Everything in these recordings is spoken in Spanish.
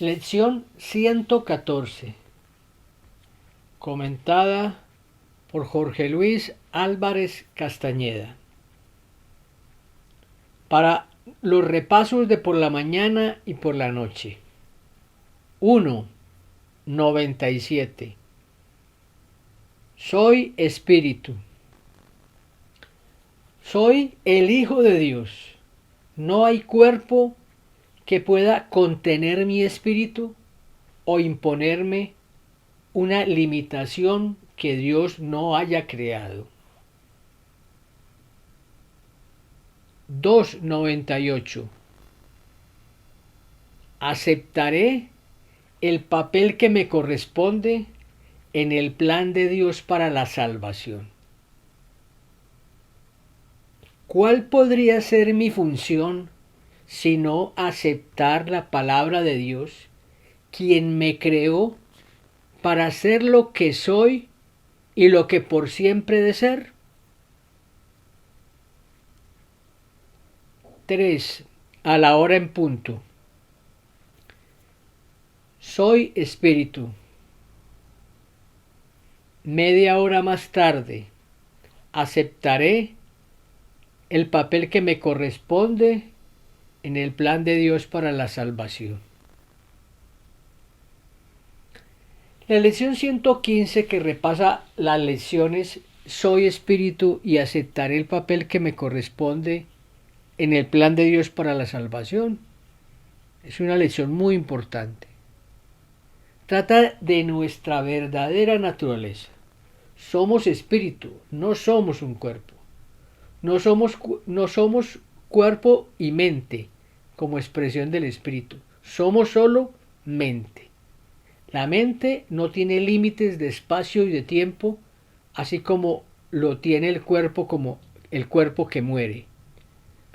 Lección 114, comentada por Jorge Luis Álvarez Castañeda. Para los repasos de por la mañana y por la noche. 1. 97. Soy espíritu. Soy el Hijo de Dios. No hay cuerpo que pueda contener mi espíritu o imponerme una limitación que Dios no haya creado. 2.98. Aceptaré el papel que me corresponde en el plan de Dios para la salvación. ¿Cuál podría ser mi función sino aceptar la palabra de Dios, quien me creó para ser lo que soy y lo que por siempre he de ser? 3. A la hora en punto. Soy espíritu. Media hora más tarde, aceptaré el papel que me corresponde en el plan de Dios para la salvación. La lección 115, que repasa las lecciones Soy espíritu y aceptaré el papel que me corresponde en el plan de Dios para la salvación, es una lección muy importante. Trata de nuestra verdadera naturaleza. Somos espíritu, no somos un cuerpo. No somos cuerpo y mente como expresión del espíritu. Somos solo mente. La mente no tiene límites de espacio y de tiempo, así como lo tiene el cuerpo, como el cuerpo que muere.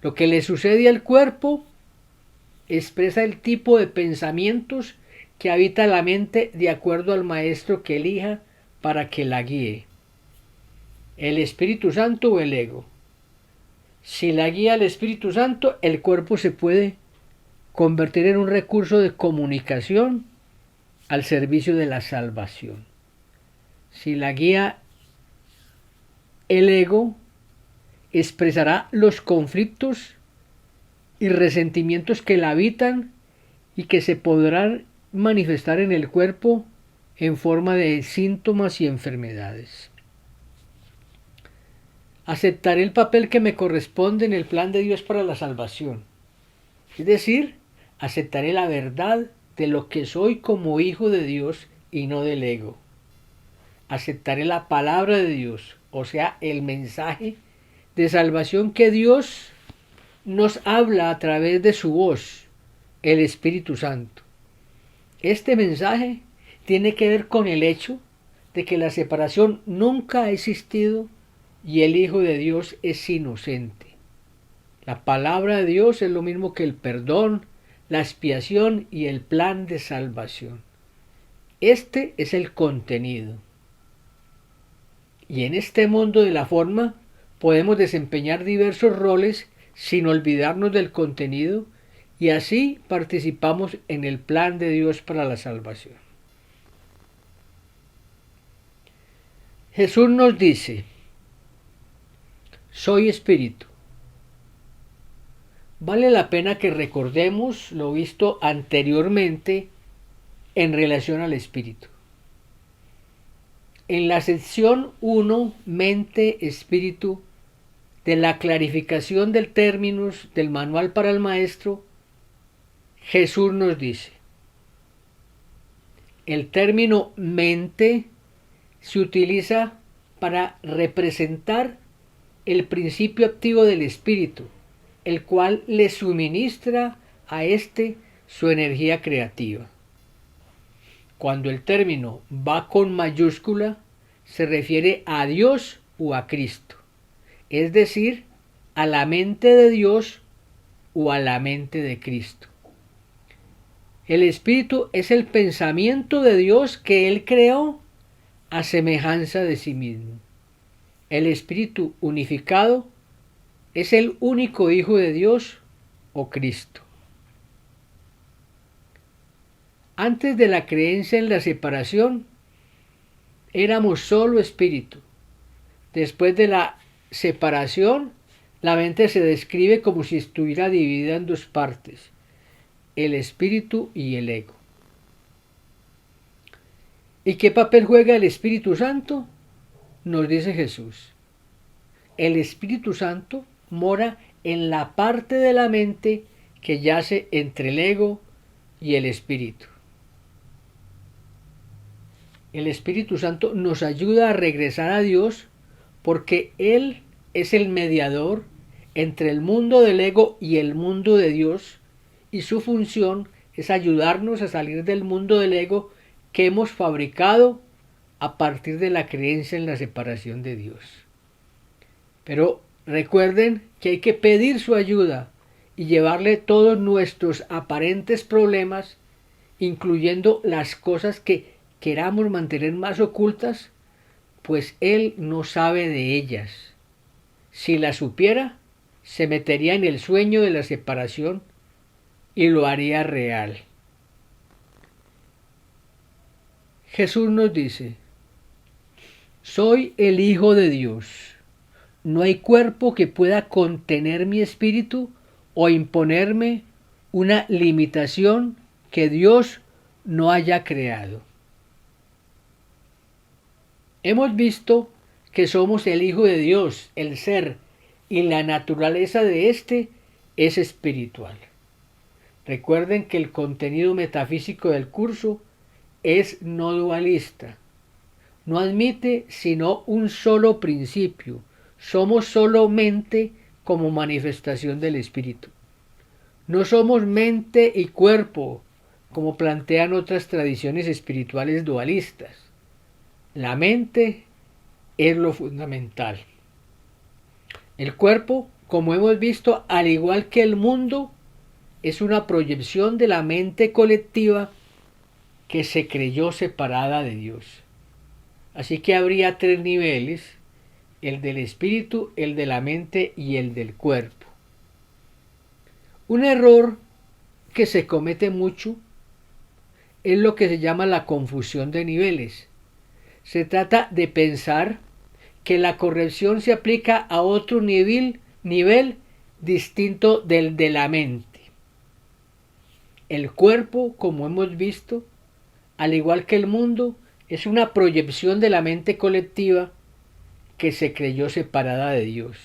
Lo que le sucede al cuerpo expresa el tipo de pensamientos que habita la mente de acuerdo al maestro que elija para que la guíe. El Espíritu Santo o el ego. Si la guía el Espíritu Santo, el cuerpo se puede convertir en un recurso de comunicación al servicio de la salvación. Si la guía el ego, expresará los conflictos y resentimientos que la habitan y que se podrán manifestar en el cuerpo en forma de síntomas y enfermedades. Aceptaré el papel que me corresponde en el plan de Dios para la salvación. Es decir, aceptaré la verdad de lo que soy como hijo de Dios y no del ego. Aceptaré la palabra de Dios, o sea, el mensaje de salvación que Dios nos habla a través de su voz, el Espíritu Santo. Este mensaje tiene que ver con el hecho de que la separación nunca ha existido y el Hijo de Dios es inocente. La palabra de Dios es lo mismo que el perdón, la expiación y el plan de salvación. Este es el contenido. Y en este mundo de la forma podemos desempeñar diversos roles sin olvidarnos del contenido y así participamos en el plan de Dios para la salvación. Jesús nos dice: soy espíritu. Vale la pena que recordemos lo visto anteriormente en relación al espíritu. En la sección 1, mente-espíritu, de la clarificación del términos del manual para el maestro, Jesús nos dice: el término mente se utiliza para representar el principio activo del espíritu, el cual le suministra a éste su energía creativa. Cuando el término va con mayúscula, se refiere a Dios o a Cristo, es decir, a la mente de Dios o a la mente de Cristo. El espíritu es el pensamiento de Dios que Él creó a semejanza de sí mismo. El espíritu unificado es el único Hijo de Dios o Cristo. Antes de la creencia en la separación, éramos solo espíritu. Después de la separación, la mente se describe como si estuviera dividida en dos partes, el espíritu y el ego. ¿Y qué papel juega el Espíritu Santo? Nos dice Jesús. El Espíritu Santo mora en la parte de la mente que yace entre el ego y el espíritu. El Espíritu Santo nos ayuda a regresar a Dios porque Él es el mediador entre el mundo del ego y el mundo de Dios, y su función es ayudarnos a salir del mundo del ego que hemos fabricado a partir de la creencia en la separación de Dios. Pero recuerden que hay que pedir su ayuda y llevarle todos nuestros aparentes problemas, incluyendo las cosas que queramos mantener más ocultas, pues Él no sabe de ellas. Si las supiera, se metería en el sueño de la separación y lo haría real. Jesús nos dice: soy el Hijo de Dios. No hay cuerpo que pueda contener mi espíritu o imponerme una limitación que Dios no haya creado. Hemos visto que somos el Hijo de Dios, el ser, y la naturaleza de éste es espiritual. Recuerden que el contenido metafísico del curso es no dualista. No admite sino un solo principio. Somos solo mente como manifestación del espíritu. No somos mente y cuerpo, como plantean otras tradiciones espirituales dualistas. La mente es lo fundamental. El cuerpo, como hemos visto, al igual que el mundo, es una proyección de la mente colectiva que se creyó separada de Dios. Así que habría tres niveles: el del espíritu, el de la mente y el del cuerpo. Un error que se comete mucho es lo que se llama la confusión de niveles. Se trata de pensar que la corrección se aplica a otro nivel distinto del de la mente. El cuerpo, como hemos visto, al igual que el mundo, es una proyección de la mente colectiva que se creyó separada de Dios.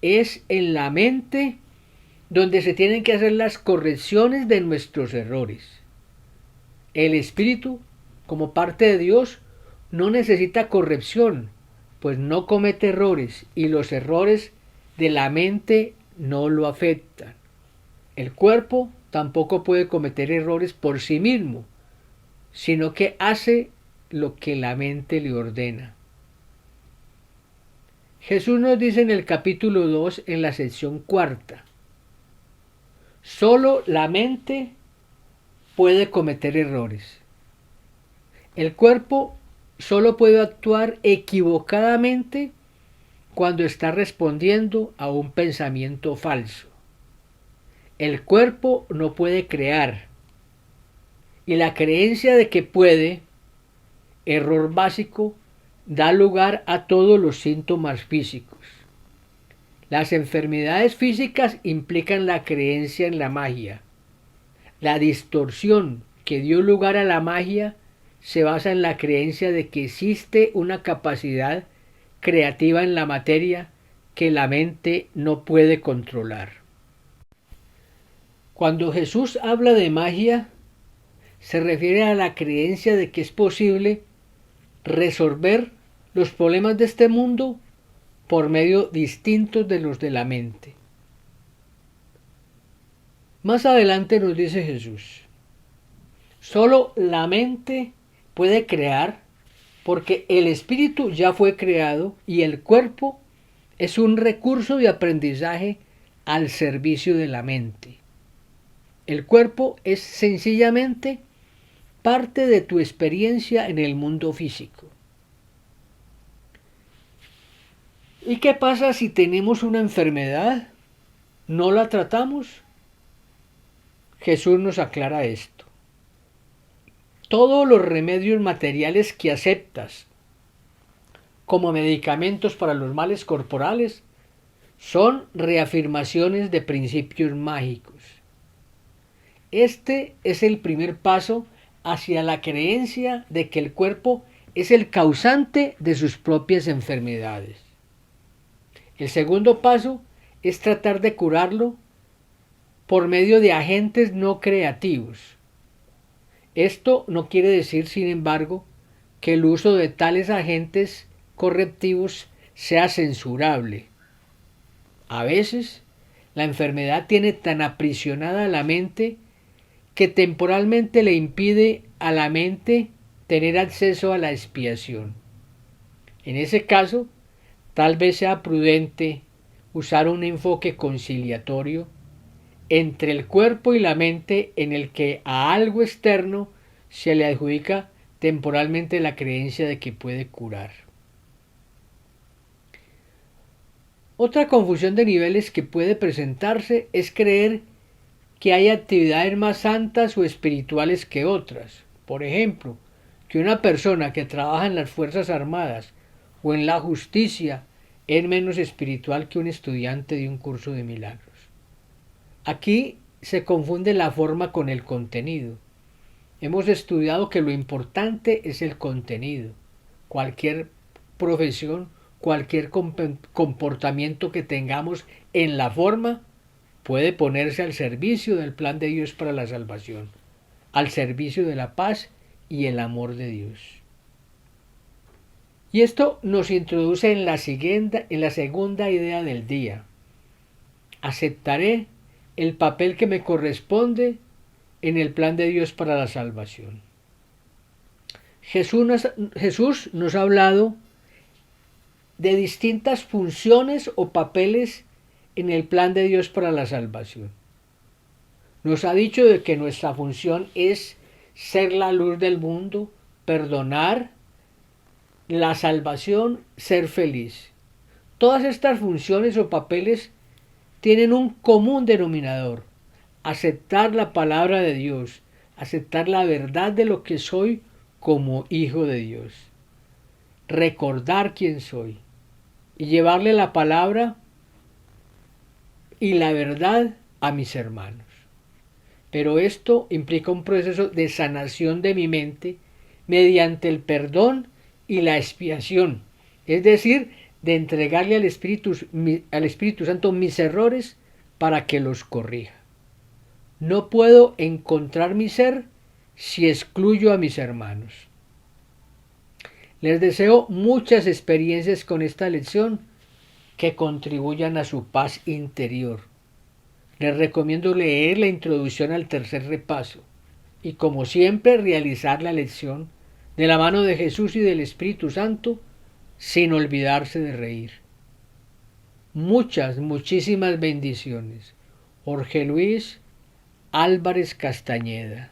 Es en la mente donde se tienen que hacer las correcciones de nuestros errores. El espíritu, como parte de Dios, no necesita corrección, pues no comete errores y los errores de la mente no lo afectan. El cuerpo tampoco puede cometer errores por sí mismo, sino que hace lo que la mente le ordena. Jesús nos dice en el capítulo 2, en la sección 4, solo la mente puede cometer errores. El cuerpo solo puede actuar equivocadamente cuando está respondiendo a un pensamiento falso. El cuerpo no puede crear, y la creencia de que puede, error básico, da lugar a todos los síntomas físicos. Las enfermedades físicas implican la creencia en la magia. La distorsión que dio lugar a la magia se basa en la creencia de que existe una capacidad creativa en la materia que la mente no puede controlar. Cuando Jesús habla de magia, se refiere a la creencia de que es posible resolver los problemas de este mundo por medios distintos de los de la mente. Más adelante nos dice Jesús: solo la mente puede crear porque el espíritu ya fue creado y el cuerpo es un recurso de aprendizaje al servicio de la mente. El cuerpo es sencillamente parte de tu experiencia en el mundo físico. ¿Y qué pasa si tenemos una enfermedad? ¿No la tratamos? Jesús nos aclara esto. Todos los remedios materiales que aceptas como medicamentos para los males corporales son reafirmaciones de principios mágicos. Este es el primer paso hacia la creencia de que el cuerpo es el causante de sus propias enfermedades. El segundo paso es tratar de curarlo por medio de agentes no creativos. Esto no quiere decir, sin embargo, que el uso de tales agentes correctivos sea censurable. A veces, la enfermedad tiene tan aprisionada la mente que temporalmente le impide a la mente tener acceso a la expiación. En ese caso, tal vez sea prudente usar un enfoque conciliatorio entre el cuerpo y la mente en el que a algo externo se le adjudica temporalmente la creencia de que puede curar. Otra confusión de niveles que puede presentarse es creer que hay actividades más santas o espirituales que otras. Por ejemplo, que una persona que trabaja en las Fuerzas Armadas o en la justicia es menos espiritual que un estudiante de un curso de milagros. Aquí se confunde la forma con el contenido. Hemos estudiado que lo importante es el contenido. Cualquier profesión, cualquier comportamiento que tengamos en la forma puede ponerse al servicio del plan de Dios para la salvación, al servicio de la paz y el amor de Dios. Y esto nos introduce en la segunda idea del día. Aceptaré el papel que me corresponde en el plan de Dios para la salvación. Jesús nos ha hablado de distintas funciones o papeles en el plan de Dios para la salvación. Nos ha dicho de que nuestra función es ser la luz del mundo, perdonar, la salvación, ser feliz. Todas estas funciones o papeles tienen un común denominador: aceptar la palabra de Dios, aceptar la verdad de lo que soy como hijo de Dios, recordar quién soy y llevarle la palabra y la verdad a mis hermanos. Pero esto implica un proceso de sanación de mi mente mediante el perdón y la expiación, es decir, de entregarle al Espíritu Santo mis errores para que los corrija. No puedo encontrar mi ser si excluyo a mis hermanos. Les deseo muchas experiencias con esta lección que contribuyan a su paz interior. Les recomiendo leer la introducción al tercer repaso y, como siempre, realizar la lección de la mano de Jesús y del Espíritu Santo sin olvidarse de reír. Muchísimas bendiciones. Jorge Luis Álvarez Castañeda.